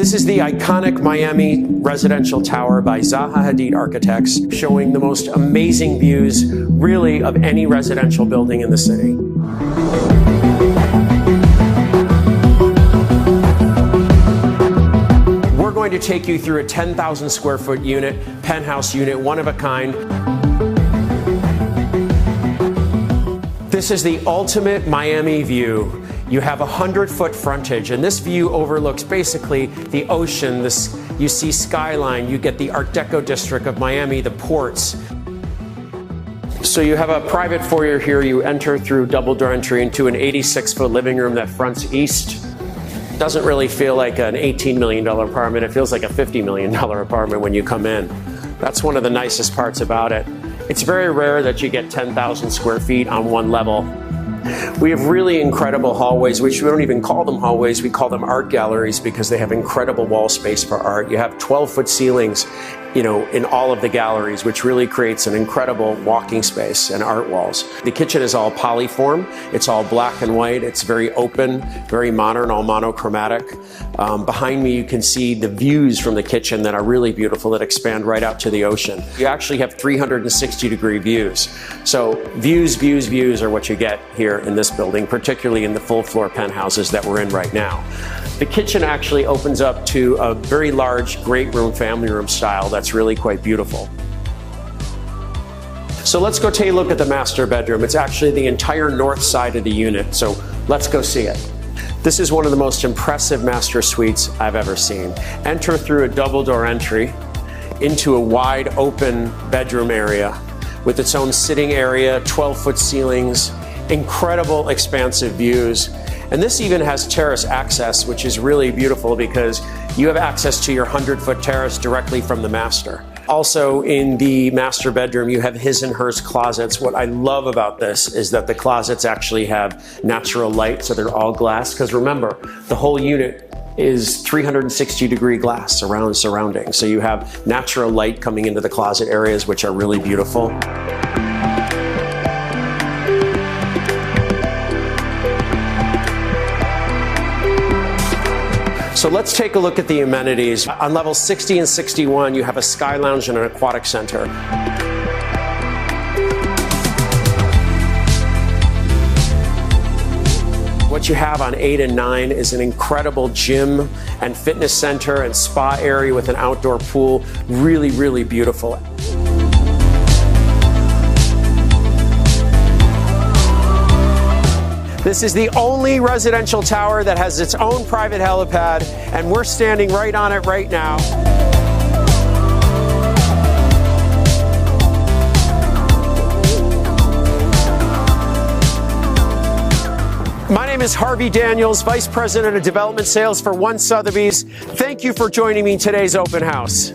This is the iconic Miami residential tower by Zaha Hadid architects, showing the most amazing views, really, of any residential building in the city. We're going to take you through a 10,000 square foot unit, penthouse unit, one of a kind. This is the ultimate Miami view. You have a 100-foot frontage, and this view overlooks basically the ocean. You see skyline, you get the Art Deco district of Miami, the ports. So you have a private foyer here. You enter through double door entry into an 86-foot living room that fronts east. Doesn't really feel like an $18 million apartment. It feels like a $50 million apartment when you come in. That's one of the nicest parts about it. It's very rare that you get 10,000 square feet on one level. We have really incredible hallways, which we don't even call them hallways, we call them art galleries because they have incredible wall space for art. You have 12-foot ceilings, in all of the galleries, which really creates an incredible walking space and art walls. The kitchen is all polyform. It's all black and white. It's very open, very modern, all monochromatic. Behind me, you can see the views from the kitchen that are really beautiful, that expand right out to the ocean. You actually have 360-degree views. So views are what you get here in this building, particularly in the full-floor penthouses that we're in right now. The kitchen actually opens up to a very large great room, family room style that's really quite beautiful. So let's go take a look at the master bedroom. It's actually the entire north side of the unit, so let's go see it. This is one of the most impressive master suites I've ever seen. Enter through a double door entry into a wide open bedroom area with its own sitting area, 12-foot ceilings, incredible expansive views. And this even has terrace access, which is really beautiful because you have access to your 100-foot terrace directly from the master. Also in the master bedroom, you have his and hers closets. What I love about this is that the closets actually have natural light, so they're all glass. Because remember, the whole unit is 360-degree glass surrounding. So you have natural light coming into the closet areas, which are really beautiful. So let's take a look at the amenities. On level 60 and 61, you have a sky lounge and an aquatic center. What you have on 8 and 9 is an incredible gym and fitness center and spa area with an outdoor pool. Really, really beautiful. This is the only residential tower that has its own private helipad, and we're standing right on it right now. My name is Harvey Daniels, Vice President of Development Sales for One Sotheby's. Thank you for joining me in today's open house.